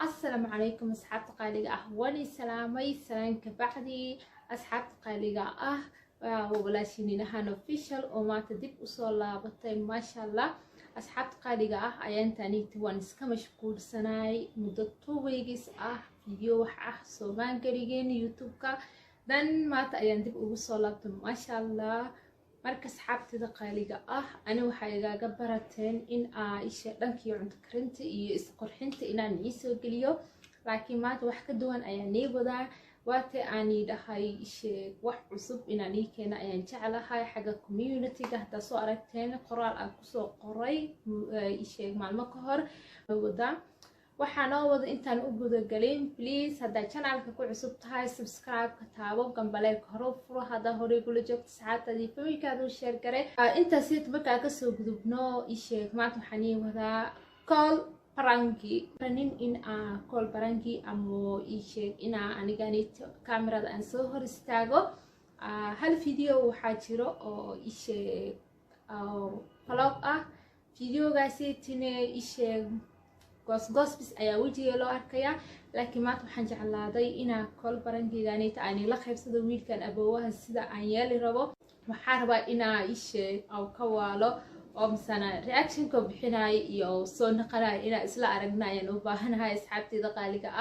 السلام عليكم أصحاب قالقة ولي سلامي سلام كبعدي أصحاب قالقة ولا شيني نحن official وما تدب أصول لابطي ما شاء الله أصحاب قالقة أيان تاني توانس كمشغول سناي مدة 2 weeks فيديو وح سومان قريجين يوتيوب كا دان ما تأيان دب أصول لابطي ما شاء الله marka asxaabtida qaaliga ani waxa igaaga barateen in isha dhankii cunto karinta iyo isqurxinta inaan soo geliyo laakiin maanta wax ka duwan ayaan wadaa waata aan dhahay isha wax cusub inaan keena ayaan jecelahay xaga community-ga hada soo aragteen qoraal aan ku soo qoray isha maalmo ka hor wada waxaan wada intaan u guda galin please hada channelka ku cusub tahay subscribe ka taabo gambaleelka hore furo hada hore gula joogto saacadii familkaadu share garay inta sid markaa ka soo gudubno isheeg maanta waxaan wadaa call parangi ranin in call parangi amo isheeg ina anigani kamerada aan soo hor istaago hal video waxaa jiro oo isheeg vlog videogaasi tine isheeg goosgoos ayaa wajiga loo arkaya laakiin maanta waxaan jeclaaday inaa call parangiganita aan la qaybsado wiilkan aboowaha sida aan yeeli rabo waxaan rabaa inaa isheeg aw ka waalo oo misana reaction ka bixinayo iyo soo naqanayo inaa isla aragnayaan u baahanahay asxaabtida qaaliga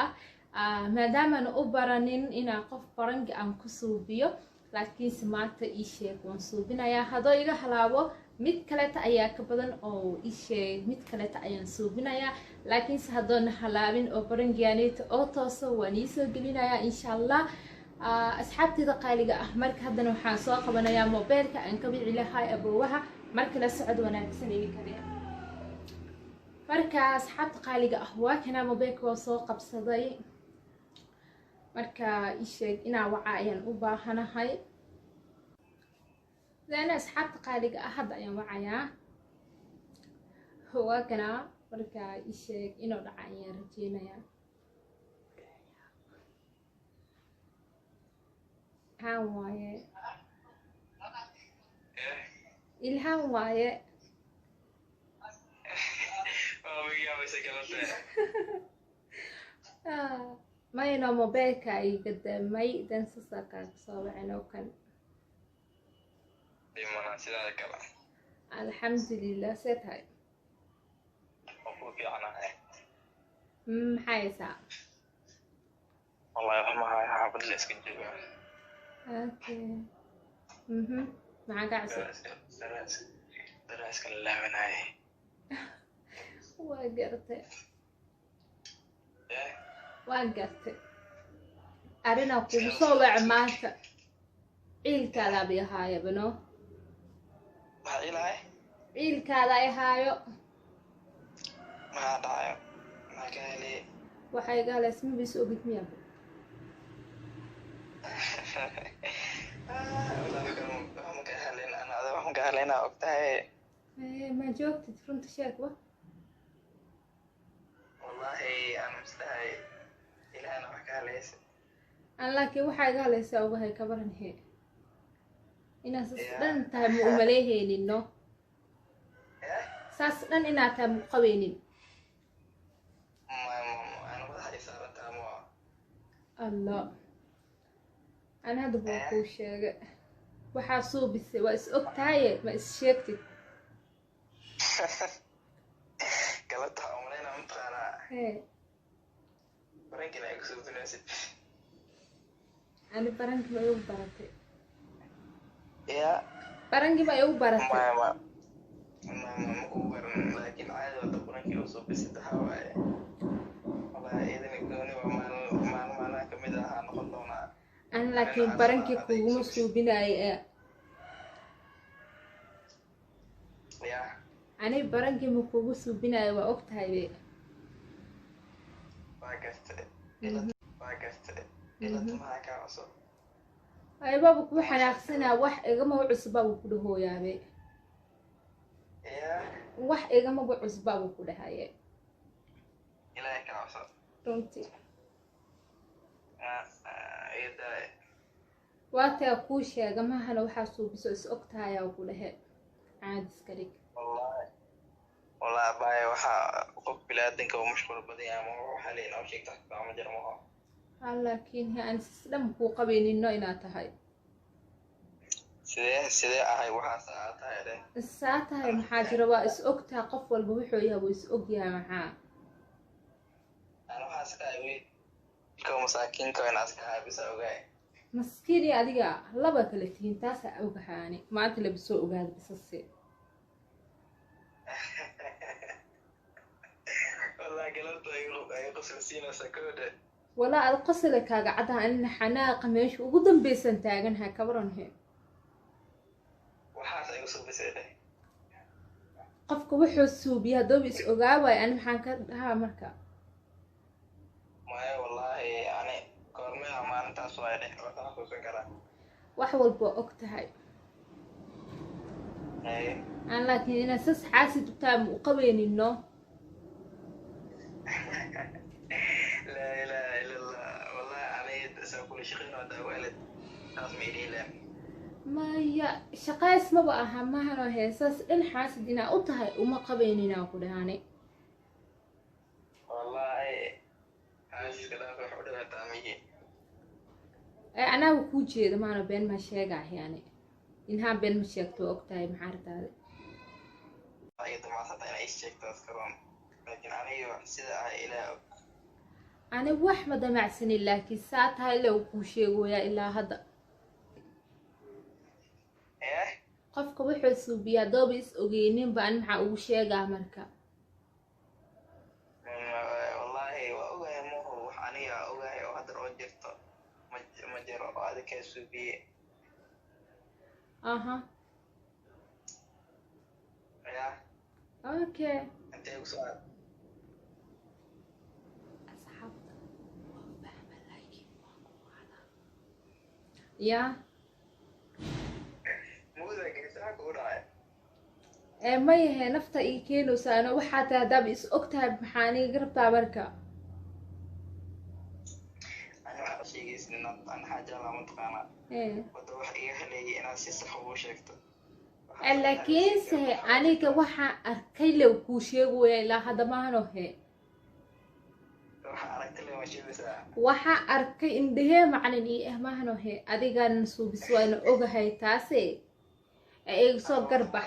maadaama aan u baranin inaa qof parangi aan ku suubiyo laakiin maanta isheeg waan suubinayaa hadoo iga halaabo mid kaleeta ayaa ka badan oo isheeg mid kaleeta ayaan suubinayaa laakiin hadoona halaabin oo parangiganita oo tooso waan soo gelinayaa insha Allah asxaabtida qaaliga marka hadana waxaan soo qabanayaa mobilka aan ka bici lahay aboowaha marka la socod wanaagsan ee kaliya marka asxaabta qaaliga waa kana mobilka waa soo qabsaday marka isheeg inaa waca ayaan u baahanahay أنا أصحاب قالق أحد أيام وعيا هو كنا بركة إيشك إنه دعاية رجينا يا هاو واي الهام واي ما ينام بيك أي قدام ما يقدر سسكك صابع نوكل الحمد لله سيتهاي حايسة والله ما هاي حافظ لي اسكت جوا اوكي معك عسل درس كلا من هاي وقرت أرينا كل صوبع مات عيلكادا بيهايا بنو عيلكادا يهايو ما دايو ما قالي waxay gaal isma bis ogid miya ما قالينا وقتها ما joogtid runta sheeg wa والله أنا مستحي إلى أنا وحكاها ليس أنا لكن waxay gaalaysaa uga hay kabaran hee inaad dhan tahay mu umaleehaynin no saas dhan inaad tahay mu qabeynin الله أنا هذا بوكو شيء وحاسو بس واسأكتاي ما إسشيكتي قلتها أمرينا مطغانا هي برنكي لا يكسو بناسب أنا برنك ما يوم برتي يا برنكي ما يوم برتي ما مكوبر لكن عادي ولا برنكي يوصل بس تحاول والله إذا نكوني ما كمدها نقطنا أنا لكن برنكي كومو سوبيناي يا أنا برنكي مكومو سوبيناي وأكتاي بي باكست إلا معك عصب ay baba ku xanaaqsanaa wax igama cusbaa ku dhahooyaabe ya wax igama cusbaa ku dhahaye ilaahay ka cabso runtii ida waataa kuu sheega mahana waxaa suubiso is ogtahayaa ku dhahe caadiska dhig والله باي وحا قف بلادك ومشغول بدي أما هو حاليا أو شيء تحت ما جرمها laakiin aan islam ku qabeynino inaad tahay sidee ahay waxaa saa tahay maxaa jira waa is ogtaa qof walba wuxuu yahay is ogyahay maxaa ana waxaa iska ahay ka masaakiinka in aska habisa ogaay maskiin adiga laba kala tihiin taas ogahaani maanta la soo ogaad bisase والله قلت أي قصة سينا سكودة ولا القصة كاga cadda in xanaaqa meesha ugu dambaysan taaganha kabranhe waxaas ay usoo bisay qofka wuxuu suubiyaa doob is ogaaway aan maxaan ka dhahaa marka maya wallahi yani koormee maalintaas waa dheh waxaan xusuusan karaa wax walba og tahay aan laakiin inaan sas xaasid u tahay u qabeynino لا إله إلا الله والله علي سأقول شيخين وده والد لازم يديله maya shaqays maba aha mahano heesas dhan xaasid inaa u tahay uma qabeynina ku dhahaane والله عايز كده في حوض تامي anaaga kuu jeeda maana been ma sheegaa yani inhaa been ma sheegto og tahay maxaa rataade أيضا ما صدقنا إيش شيء تذكرون لكن أنا سيدا إلى ani wax ma damacsanin laakiin saa tahay le kuu sheegoyaa ilaa hadda إيه qofka wuxuu suubiyaa dooba is ogeynin baan maxaa ugu sheegaa marka والله وأوجه مو حنيا أوجه وهذا روجرت مجرى هذا كسبي aha يا okay أنت يوصل ya مو ذا كيساك وراي ma yahe nafta ii keenaysaano waxaa tahay haddaaba is og tahay maxaan iga rabtaa marka أنا شيء اسمه أنا حاجة لا متقنة وتروح إيه خليه أنا سيسح وشكته laakiinse aniga waxaa arkay lew kuu sheegaya ilaa hadda maahano he waxaa arkay indhahee macalin ii ah maahano he adigan suubis waana ogahay taase iga soo garbax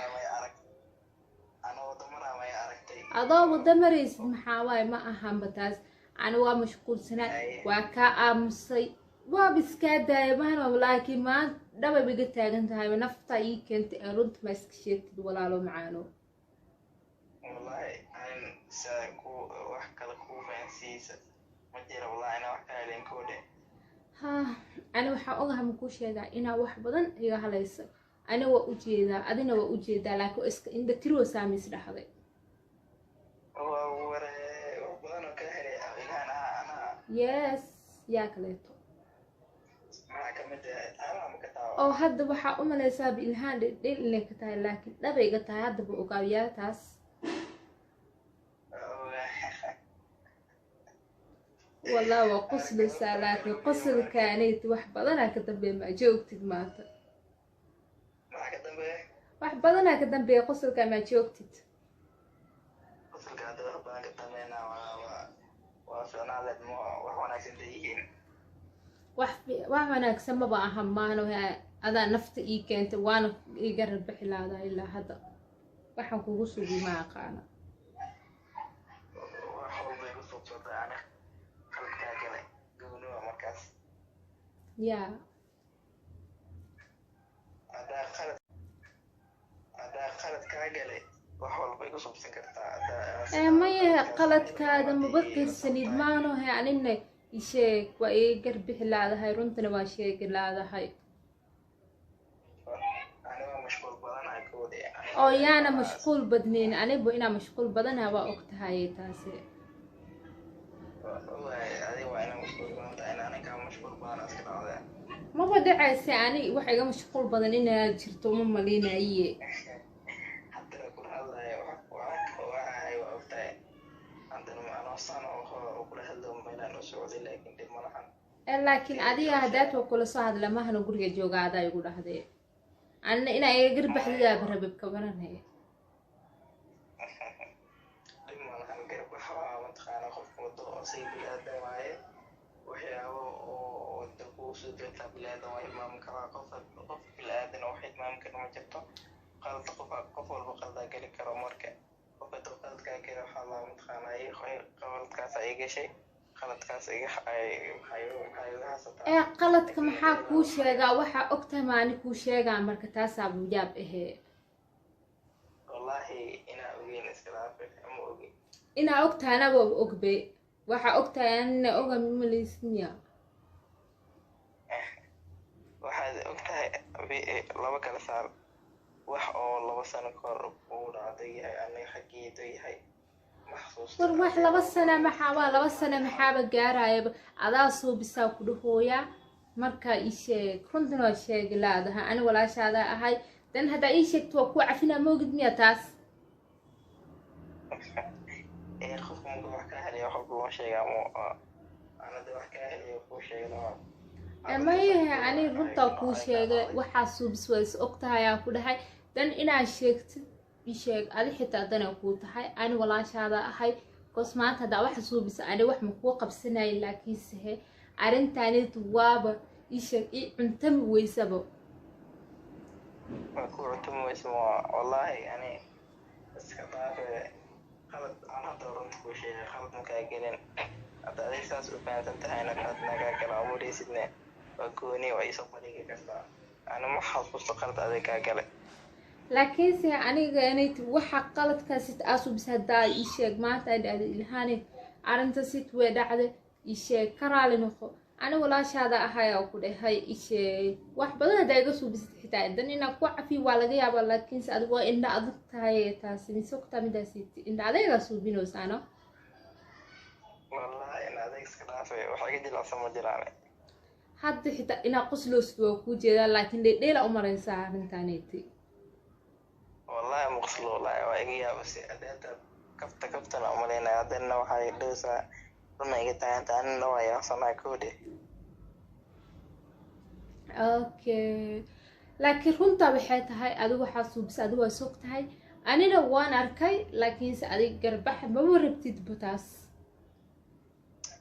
adoo wada maraysid maxaa waaye ma ahanba taas ani waa mashquulsanaa waa kaa aamusay waaba iskaa daaya maahano laakiin maanta dhabab iga taagan tahay naftaa ii keentay ee runta ma iska sheegtid walaalo macaano والله أنا سأكو وحكي لك فانسيس ما جرى والله أنا وحكي لين كودة ha ani waxaa ogaha makuu sheegaa inaa wax badan iga halaysa ani waa ujeedaa adina waa ujeedaa laakiin waa iska indha tiroo saamiis dhexday وبدنا كهري أنا yes yaa kaleeto معك مدة أنا مكتاو oo hadda waxaa u malaysaa biilhaan dhil inay ka tahay laakiin dhabay iga tahay haddaba ogaabiyaa taas wallah waa qoslaysaa laakiin qosolkaanayt wax badanaa ka dambeeya maa joogtid maanta معك دمبي wax badanaa ka dambeeya qosolkaa maa joogtid قصة قاعدة ربنا كتمينا وصلنا لدمو وحنا سنديين wax wanaagsan maba aha maano adaa nafta ii keentay waana iga rabixi laadaa ilaa hadda waxaan kugu sugi ma aqaana وحول بيقصد صوت أنا خلق كاكلي قولوا مركز yaa هذا خلق كاكلي وحول بيقصد سكرتا ma yahe qaladkaada maba kirsanid maano he anina isheeg waa ii garbixi laadahay runtana waa sheegi laadahay أنا مشغول بدن أكودي oo yaana mashquul badnayn anigu inaa mashquul badanaha waa og tahay taasi والله هذه وأنا مشغول بدن أنا كان مشغول بدن أسكت هذا ما بدعس يعني وحاجة مشغول بدن إنها جرت وما لينا أيه حتى لو كل هذا وعي وقتها عندنا معنا وصلنا وكل هذا ما نسوي لكن دي مرحلة لكن أدي هدات وكل صعد لما هنقول جوجا هذا يقول هذا أنا إنا يقرب بحذا بربك كبرنا هي لما أنا قرب حوا متخانق خف موضوع أصيب الأدم معي وحياه ودكوس دلتا بلاد وإمام كلا قف الآدن وحيد ما يمكن ما جبته قال قف والبقال ذاك الكرامرك قف تقال ذاك الحلا متخانق أي خير قال كاس أي شيء قالت كاس أي qaladka maxaa kuu sheegaa waxa ogtahay maani kuu sheegaa marka taasaa bujaab ahee wallahi inaa ogeyn iskalaafay ama ogeyn inaa ogtahay anaba ogbe waxa ogtahay anina oga mimalaysmiya waxaad ogtahay laba kala saar wax oo 2 sano ka hor uu dhacday yahay aniga xaqiiqo yahay war wax 2 sano maxaaba gaarayaba adaa soo bisaa ku dhahooya marka ii sheeg runtan waa sheegi laadaha ani walaashaada ahay dan hadda ii sheegto waa ku cafina moogid miya taas qofka marka wax ka helayo waxa loo sheegaa anada wax ka helayo ku sheegno ama yahay ani runta ku sheegay waxa soo bis waa is ogtahay aan ku dhahay dan inaa sheegtid ii sheeg adi xitaa dana ku tahay ani walaashaada ahay maanta hadda waxa soo bis ani wax ma ku qabsanay laakiin sahe arrintaanid waaba ii sheeg ii cuntami weysaba ku cuntami weysa wallahi ani iska dhaafay qalad aan hadda runta ku sheegay qalad ma kaa gelin hadda adiga saas u fahansan tahayna qalad nagaa kala abuuraysidne waa gooni waa isoo bandhigi kartaa ana ma xasuusto qalad adiga kaa galay laakiin se aniga inay waxa qaladkaasi aasoo bis hadda ii sheeg maanta ay dhacday ilhaanid arrinta sid way dhacday ii sheeg karaali noqo ani walaashaada ahay oo ku dhahay ii sheeg wax badan hadda iga soo bisad xitaa dan inaa ku cafi waa laga yaabaa laakiin se adigu waa indha adag tahay taasi mise ku tamidaasi indha adiga soo binoosaano wallahi in adeeg iska dhaafay waxa iga dilacsan ma jiraan hadda xitaa inaa qosloos waa ku jeedaa laakiin dheedheela u maraysaa arrintaaneti wallahi maqslo wallahi waa iga yaabasi adeenta kaftana umaleyna adeena waxay dhowsaa runa iga taaganta anina waa yaabsanaa koodhe okay laakiin runta waxay tahay adigu waxaa suubis adigu waa sog tahay anina waan arkay laakiinse adig garbax maba rabtid bataas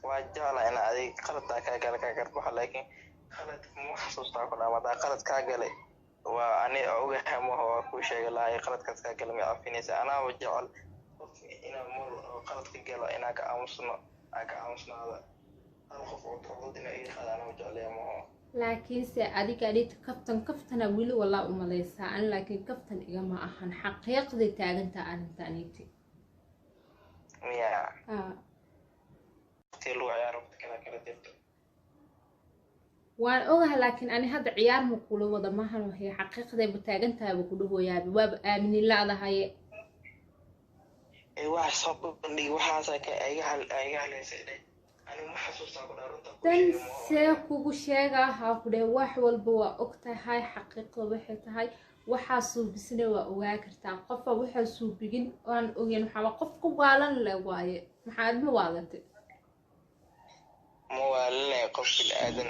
waa jecla in adig qaladdaa kaa gala kaa garbaxo laakiin qaladka ma xasuustaa ku dhaamadaa qalad kaa galay waa ani uga hamaho waa kuu sheegi lahay qaladkaas kaa gala ma cafinaysa anaaba jecel qof inaa mar qalad ka galo inaa ka aamusnaada hal qof oo taqood inaa iga qaada anaba jeclaya maho laakiinse adiga dhita kaftana weli walaa u malaysaa ani laakiin kaftan igama ahan xaqiiqday taagantaa arrintaaniti miya tii lagu ciyaaro kala dirto waan ogahay laakiin ani hadda ciyaar ma kula wada maahan waxay xaqiiqdayba taagantaaba ku dhahooyaaba waaba aaminin laadahaye wax soo bandhig waxaasa ka iga haleysay ani ma xasuustaa ku dhaarunta dan see kugu sheegaa haa ku dheh wax walba waa og tahay xaqiiqda waxay tahay waxaa suubisna waa ogaa kartaa qofba waxaa suubigin aan ogeyn waxaaba qof ku waalan leh waaye maxaad ma waalantay ma waalanay qof bilaadan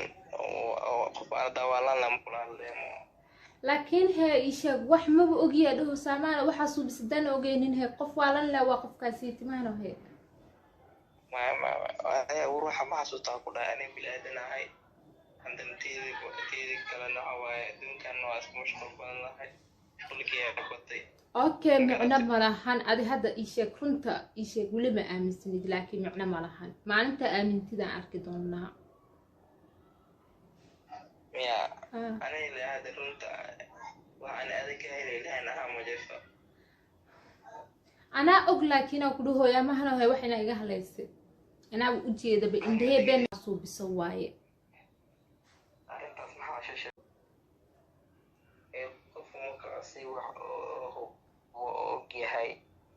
qof arda waalan lama kulaan leemo laakiin hee ii sheeg wax maba ogiya dhaho saamaana waxaa suubisadaan ogeynin hee qof waalan leh waa qofkaasi timaano hee ruuxa ma xasuustaa ku dhahay ani bilaadan ahay haddana teedi kalena waxa waaye adduunkan waa isku mashquul badan lahay shaqulkiyaa batay okay micno malahan adi hadda ii sheeg runta ii sheeg weli ma aaminsanid laakiin micno malahan maalinta aamintidaan arki doonaa miya ani ilahada runta waxaan adag ka heli lahayn ahaa ma jirto anaa og laakiin aan ku dhahooya mahana hay wax inaa iga halaysay anaa u jeedaba indhahee been suubiso waaye arrintaas maxaa shashay qofku markaasi wax og yahay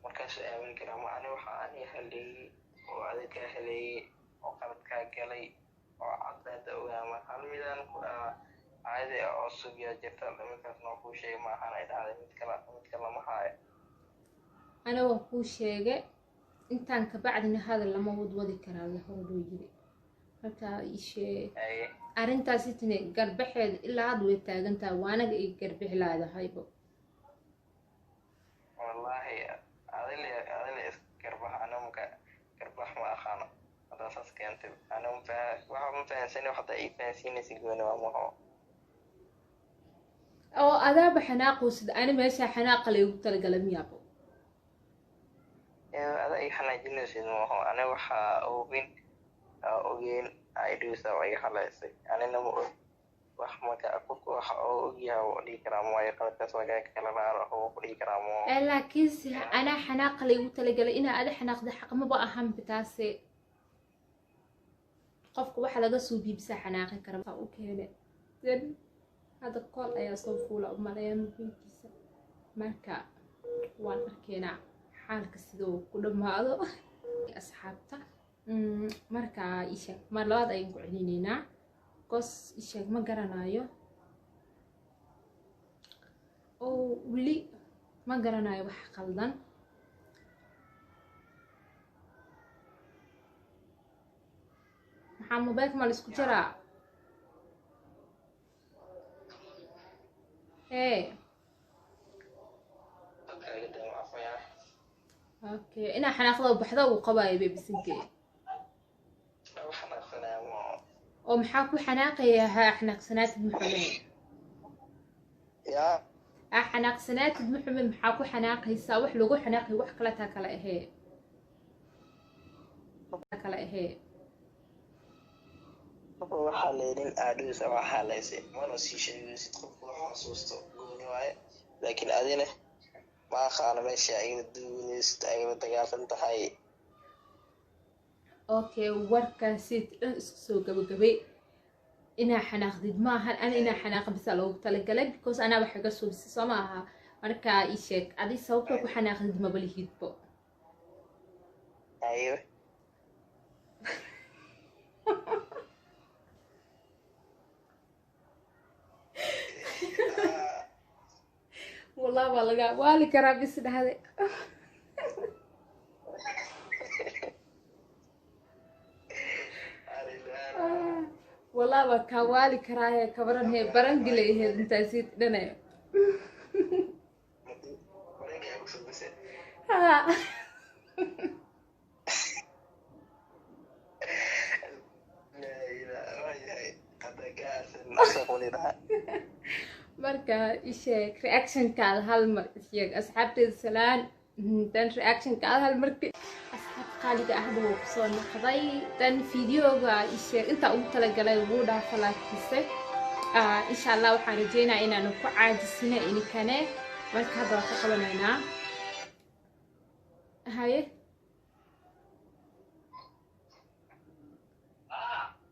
markaasuu aamin karaa ma ani waxa ani haleeyey oo adag kaa haleeyey oo qalad kaa galay oo caddaada ogaama hal midaan ku dhahaa caadi oo sugiya jirta midkaas noo kuu sheegay ma ahan ay dhahday mid kale ma haayo ana waa kuu sheegay intaan ka bacdina hadal lama wadwadi karaa la hore loo yiri marka ishee arrintaasi tine garbaxeed ilaa hadda way taagantahay waanaga ay garbixi laadahayba wallahi adile garbax anamka garbax ma aqaano haddaa saas keentay waxa ma fahansani waxda ii fahansiinaysa gooni waa maho oo adaaba xanaaqoosida ani meesha xanaaqa laygu talagalay miyaabo ada ii xanaajinaysid maho ani waxaa ogeyn idsa waa iga halaysay anina ma og wax marka qofka waxa oo ogyaha oo dhigi karaa maayo qaladkaas lagaa kala raaro oo ku dhigi karaa moo laakiinse anaa xanaaqa laygu talagalay inaa ada xanaaqda xaqmaba ahan bitaase qofka waxa laga soo biibsaa xanaaqi kara u keene dan hada kool ayaa soo fuula umaleeya mubiinkiisa marka waan arkeenaa xaalka sidoo ku dhammaado asxaabta marka isheeg mar labaad ayaan ku celinaynaa kos isheeg ma garanayo oo weli ma garanayo wax qaldan maxaa mobaylka ma la isku jiraa okay inaa xanaaqda baxda uu qabaayo bebisinkeeda oo maxaa ku xanaaqaya ha xanaaqsanaatid muxumed xanaaqsanaatid muxumed maxaa ku xanaaqaysaa wax lagu xanaaqay wax kale taa kale ahee waxaa leedin aadhiisa waxaa laysay mana sii sheegaysid qofku wax xasuusto gooni waaye laakiin adina ma aqaano meesha ayla duunaysid ayla dagaalsan tahay okay warkaasid dhan isku soo gabagabay inaa xanaaqdid maahan ana inaa xanaaqa bisa loogu talagalay because anaa wax iga suubisay soo ma aha markaa ii sheeg adi sababta ku xanaaqdid maba lihidbo ayo والله والله والي كرا بس هذا والله وكوالي كراهي كبرن هي برنجلي هي انت نسيت لنا marka isheeg reactionkaada hal mar isheeg asxaabteeda salaan dan reactionkaada hal markii asxaab qaaliga ahba wuu kusoo noqday dan videoga isheeg intaa ugu talagalay wuu dhaafa laakiinse insha allah waxaan rajeynayaa inaanu ku caajisina inikane marka hadda waa ka qabanaynaa haye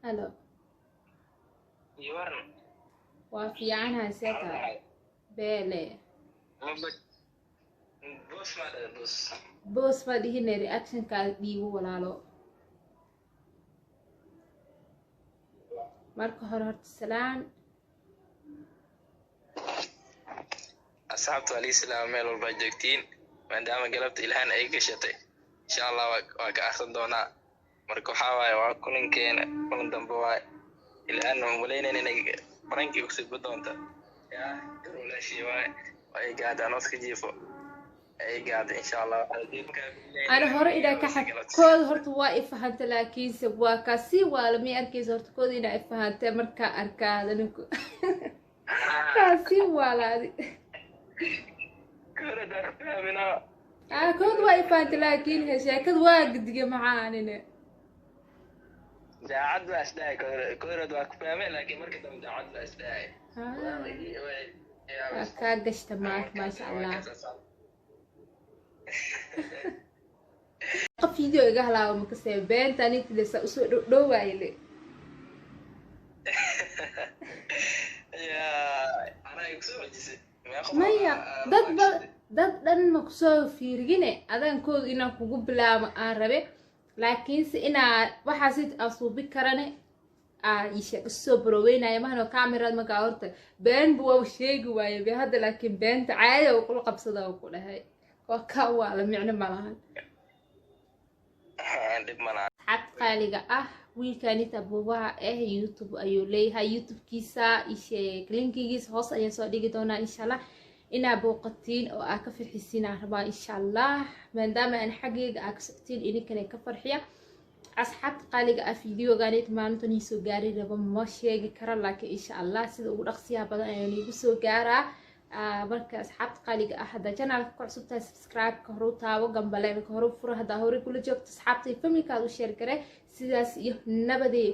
halo waa fiicanahay seeta beele boos ma dhihine reactionkaada dhiibo walaalo marka hore horta salaan asxaabta wali salaam meel walba joogtiin maadaama galabta ilaahan ay gashatay insha allah waa ka akhrin doonaa marka waxaa waaye waa kulankeena kulan dambe waaye ilaahan waan malaynayna inay barankii ku sii doonta yaa garowlaashii waaye ay gaadhaan oska jiifo ay gaadha insha allah ana hore inaa ka kooda horta waa ifahanta laakiinse waa kaasi waala mi arkaysa horta kooda inaa ifahantay markaa arkaadaniku kaasi waalaadi kooda waa ifahanta laakiin he sheekada waa gidige maxaanine daacad baa isdhahay koorad waa ku fahmay laakiin marka dambe daacad baa isdhahay kaa gashta maasha allah qof video iga halaabo makasee beenta nintilesa usoo dhowdhowayle maya dad dhan ma kusoo fiirgine adankooda inaan kugu bilaabo aan rabe laakiinse inaa waxaasid asuubi karane يشيك السوبر وين يا مهنا كاميرا ما قاورت بين بوا وشيء واي بهذا لكن بنت عادي وكل قبصة وكل هاي وكوا على معنى ملهن حتى قالي wiilkani tabubaha youtube ayuu leeyahay youtube-kiisa isheeg linkigiisa hoos ayaan soo dhigi doonaa insha allah inaa booqatiin oo aa ka farxisiin aan rabaa insha allah maadaama aan xaggeyga aa ka socotiin idinkana ka farxiya asxaabta qaaliga ah videogaanid maalintan ii soo gaari raba ma sheegi kara laakiin insha allah sida ugu dhaqsiyaha badan ayaan iigu soo gaaraa marka asxaabta qaaliga ah hadda channelka ku cusub tahay subscribe-ka hore u taabo gambaleelka hore u furo haddaa hore kula joogto asxaabta iyo familkaada u sheer gare sidaas iyo nabadee